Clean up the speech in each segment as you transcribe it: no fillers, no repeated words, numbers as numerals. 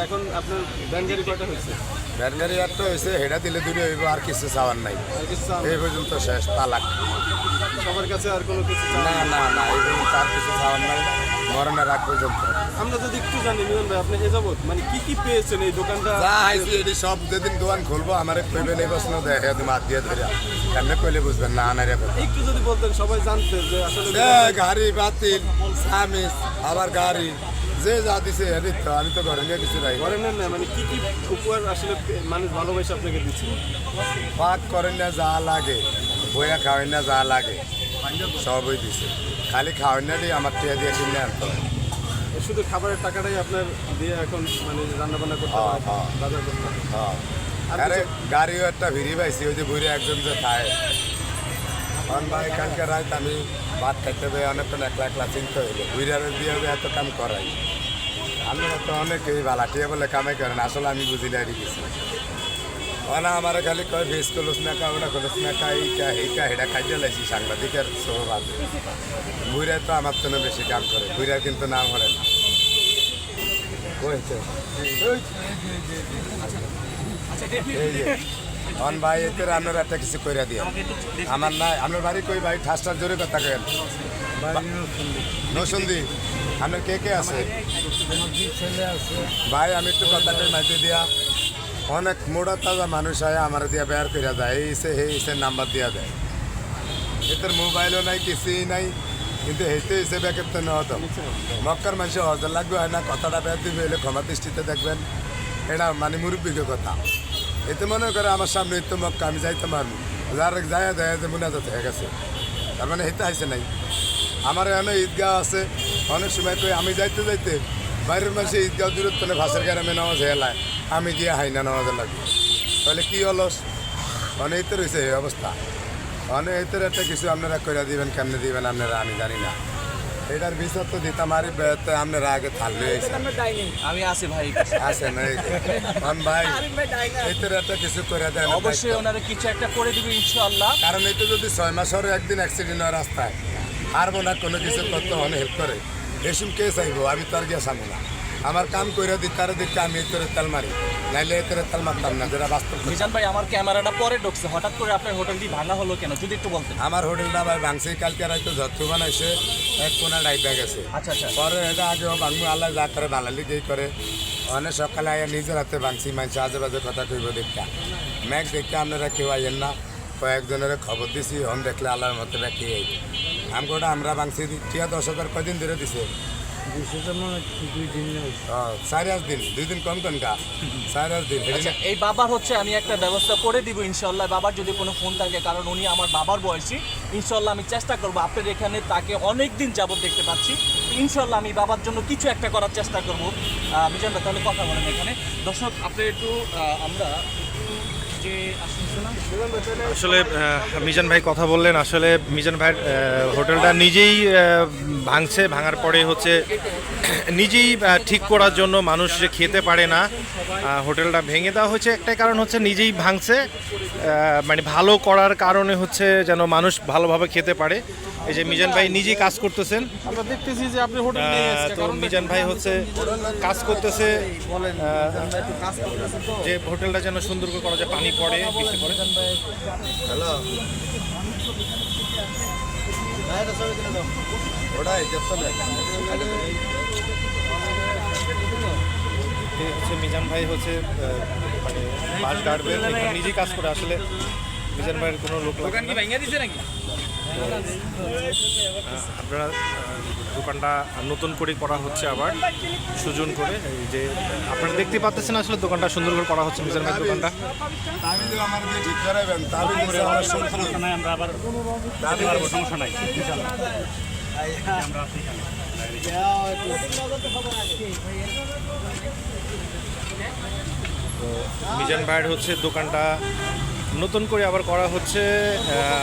এখন আপনার ভ্যান গাড়ি কয়টা হয়েছে? ভ্যান গাড়ি একটা হয়েছে, হেডা দিলে দূরে হইব, আর কিছু চাওয়ার নাই। আর কিছু চান? এই পর্যন্ত শেষ, তালাক। সবার কাছে আর কোনো কিছু চান? না না না, এই পর্যন্ত আর কিছু চাওয়ার নাই, মরণের আগ পর্যন্ত। আমরা যদি একটু জানি মিলন ভাই, আপনি এ যাবত মানে কি কি পেয়েছেন এই দোকানটা? যা আইছি এটি সব, যেদিন দোকান খুলবো আমার কইবে নেই বসনো দেয়, তুমি হাত দিয়ে ধরে এমনি কইলে বুঝবেন না আনারে কথা। একটু যদি বলতেন সবাই জানতে যে আসলে গাড়ি বাতিল, সামিস, আবার গাড়ি যে যা দিছে এদিক তো, আমি তো ঘরে নিয়ে কিছু নাই। ঘরে নেন না, মানে কি কি উপহার আসলে মানুষ ভালোবাসে আপনাকে দিচ্ছে? পাক করেন না যা লাগে, বইয়া খাওয়াই না যা লাগে, সবই দিছে। খালি খাওয়াই না দিয়ে আমার টিয়া দিয়ে কিনে আনতে হয়। শুধু খাবারের টাকাটাই আপনার দিয়ে এখন মানে রান্না বান্না করতে হ্যাঁ, হয়, হ্যাঁ। বাজার করতে হয়। হ্যাঁ। আর আরে কিছু? গাড়িও একটা ভিড়ি পাইছি, ওই যে বুড়ি একজন যে খায়। কারণ ভাই কালকে রাত আমি ভাত খাইতে হবে, অনেকক্ষণ একলা একলা চিনতে হইলো, বুড়িয়ারে দিয়ে এত কাম করাই। আমরা তো অনেকেই ভালা টিয়া বলে কামাই করেন, আসলে আমি বুঝি না কিছু। ওনা আমার খালি কয় ভেজ কলস না কা, ওটা কলস না কা, এইটা হেটা খাইতে লাইছি সাংবাদিকের স্বভাব। বুড়িয়া তো আমার তো বেশি কাম করে, বুড়িয়া কিন্তু নাম হলে না। হয়েছে এই যে অন ভাই, এতে আপনার একটা কিছু করে দিয়ে আমার নাই। আপনার বাড়ি কই ভাই? ঠাসটার জোরে কথা কেন? নসন্দি। আপনার কে কে আছে ভাই? আমি একটু কথাটা মাইতে দিয়া, অনেক মোড়া তাজা মানুষ হয় আমার দিয়া বের করে যায়, এই সে নাম্বার দিয়া দেয়। এদের মোবাইলও নাই, কিছুই নাই, কিন্তু হেঁটে হিসেবে ক্ষেত্রে নেওয়া তো মক্কার মানুষের হজর লাগবে হয় না, কথাটা বের দিবে এলে ক্ষমা দৃষ্টিতে দেখবেন, এটা মানে মুরব্বীকে কথা। এতে মনে করে আমার সামনে তো মক্কা, আমি যাইতে পারবো, যার যায় দেয় যে মুনাজাত হয়ে গেছে, তার মানে হেঁটে আসে নাই। আমার এখানে ঈদগাহ আছে, অনেক সময় কই আমি যাইতে যাইতে বাইরের মানুষে ঈদগাহ দূরত্ব নেই, ভাষার গ্রামে নামাজ হেলায়, আমি গিয়ে হাই না নামাজের লাগবে, তাহলে কী হলো? অনেক তো রয়েছে এই অবস্থা। অনেক এতের একটা কিছু আপনারা করে দিবেন, কেমনে দিবেন আপনারা আমি জানি না। এটার বিচার তো দিতাম, আর আপনারা আগে থাকলে আমি আছি ভাই, আসেন ভাই, এতের একটা কিছু করে দেন অবশ্যই ওনারা কিছু একটা করে দিবে ইনশাআল্লাহ। কারণ এতে যদি 6 মাস হরে একদিন অ্যাক্সিডেন্ট হয় রাস্তায়, পারবো না কোনো কিছু করতে, অনেক হেল্প করে এসব কে চাইবো? আমি তো আর গিয়ে সামো না, আমার কাম করে দিই, তার দিকে আমি এতে তেল মারি, নাইলে এতে তেল মারতাম না, যেটা বাস্তব। মিজান ভাই, আমার ক্যামেরাটা পরে ঢুকছে, হঠাৎ করে আপনার হোটেলটি ভাঙা হলো কেন যদি একটু বলতেন? আমার হোটেলটা ভাই ভাঙছে, কালকে রাইতে যত্র বানাইছে, এক কোনা ডাইবা গেছে। আচ্ছা আচ্ছা, পরে এটা আগেও ভাঙবো, আল্লাহ যা করে ভালালি গেই করে। অনেক সকালে আয়া নিজের হাতে ভাঙছি, মানুষ আজে বাজে কথা কইব দেখা, ম্যাক দেখতে আপনারা কেউ আইয়েন না। কয়েকজনের খবর দিছি, হন দেখলে আল্লাহর মতো ব্যাকি এই আমগোটা আমরা ভাঙছি। টিয়া 10,000 কদিন ধরে দিছে? 4-5 দিন, 2 দিন কম কম গা, 4-5 দিন। আচ্ছা, এই বাবার হচ্ছে আমি একটা ব্যবস্থা করে দিব ইনশাআল্লাহ। বাবার যদি কোনো ফোন থাকে, কারণ উনি আমার বাবার বয়সী, ইনশাআল্লাহ আমি চেষ্টা করবো। আপনার এখানে তাকে অনেক দিন যাবত দেখতে পাচ্ছি, ইনশাআল্লাহ আমি বাবার জন্য কিছু একটা করার চেষ্টা করবো। মিজান ভাই তাহলে কথা বলেন এখানে। দর্শক আপনি একটু আমরা যে আসলে মিজান ভাই কথা বললেন। আসলে মিজান ভাইয়ের হোটেলটা নিজেই ভাঙছে, ভাঙার পরে হচ্ছে নিজেই ঠিক করার জন্য, মানুষ যে খেতে পারে না, হোটেলটা ভেঙে দেওয়া হয়েছে। একটাই কারণ হচ্ছে নিজেই ভাঙছে, মানে ভালো করার কারণে হচ্ছে যেন মানুষ ভালোভাবে খেতে পারে। এই যে মিজান ভাই নিজেই কাজ করতেছেন, আমরা দেখতেছি যে আপনি হোটেল তো মিজান ভাই হচ্ছে কাজ করতেছে, যে হোটেলটা যেন সুন্দর করে করা যায়, পানি পড়ে, বৃষ্টি পড়ে। হ্যালো, ওটাই দেখতে নেই। হচ্ছে মিজান ভাই হচ্ছে মানে বাস গার্ডবেল নিজেই কাজ করে। আসলে মিজান ভাইয়ের কোনো লোক দোকান কি ভেঙে দিছে নাকি? আপনারা দোকানটা নতুন করে করা হচ্ছে আবার সুজন করে। এই যে আপনারা দেখতে পাচ্ছেন, আসলে দোকানটা সুন্দর করে করা হচ্ছে মিজান ভাইয়ের দোকানটা। আমি তো আমার দিয়ে ঠিক করাইবেন, তাহলে করে আমার সমস্যা নাই, আমরা আবার দাবি করবো, সমস্যা নাই। মিজান ভাইয়ের হচ্ছে দোকানটা নতুন করে আবার করা হচ্ছে।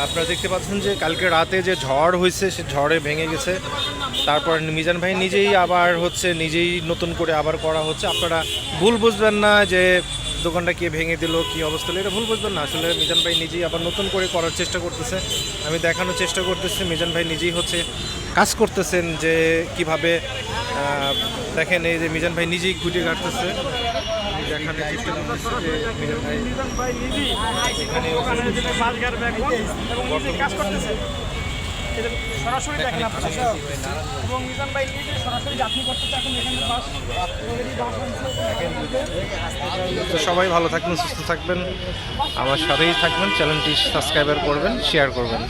আপনারা দেখতে পাচ্ছেন যে কালকে রাতে যে ঝড় হয়েছে, সে ঝড়ে ভেঙে গেছে। তারপর মিজান ভাই নিজেই আবার হচ্ছে নিজেই নতুন করে আবার করা হচ্ছে। আপনারা ভুল বুঝবেন না যে দোকানটা কে ভেঙে দিল, কী অবস্থা হলো, এটা ভুল বুঝবেন না। আসলে মিজান ভাই নিজেই আবার নতুন করে করার চেষ্টা করতেছে। আমি দেখানোর চেষ্টা করতেছি মিজান ভাই নিজেই হচ্ছে কাজ করতেছেন যে কিভাবে দেখেন এই যে মিজান ভাই নিজেই খুঁটে কাটতেছে, দেখানোর চেষ্টা করতেছে যে মিজান ভাই এখানে কাজ করতেছে সরাসরি দেখেন আপনারা এবং মিজান ভাই নিজে সরাসরি যাত্রী করতেছে এখন এখানে বাস তো সবাই ভালো থাকবেন, সুস্থ থাকবেন, আমার সাথেই থাকবেন, চ্যানেলটি সাবস্ক্রাইবার করবেন, শেয়ার করবেন।